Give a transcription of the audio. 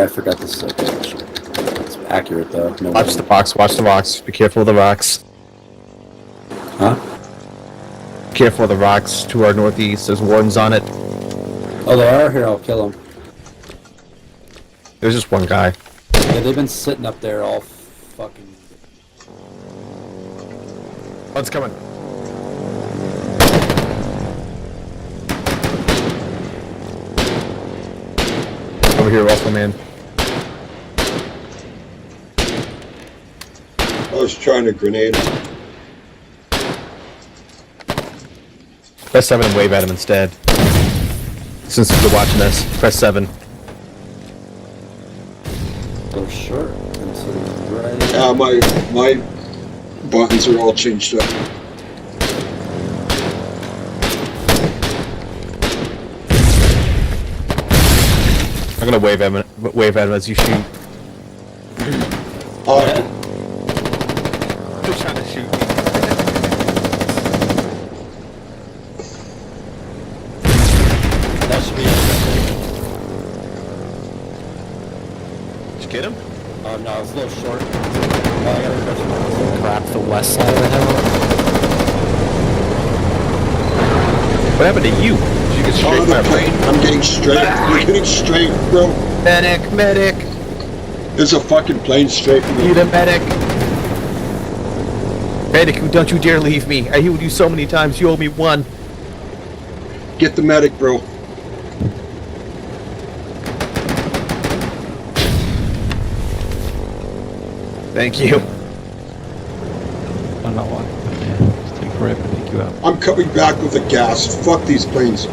I forgot this. It's accurate though. No Watch the box. Watch the rocks. Be careful of the rocks. Huh? Be careful of the rocks to our northeast. There's wardens on it. Oh, they are here. I'll kill them. There's just one guy. Yeah, they've been sitting up there all fucking. Oh, it's coming. Over here, Russell, man. I was trying to grenade. Press 7 and wave at him instead. Since you're watching this, press 7. Go short and to the right. Yeah, my buttons are all changed up. I'm gonna wave at him as you shoot. Oh, You're trying to shoot. That should be it. Did you get him? Oh no, it's a little short. Oh, I gotta refresh. Crap, the west side of the hill. What happened to you? Did you get straight the by a plane. plane? I'm getting straight. You're getting straight, bro. Medic, medic! There's a fucking plane straight. Need a medic! Medic, don't you dare leave me. I healed you so many times, you owe me one. Get the medic, bro. Thank you. I don't know why. Yeah, just take forever to take you out. I'm coming back with the gas. Fuck these planes.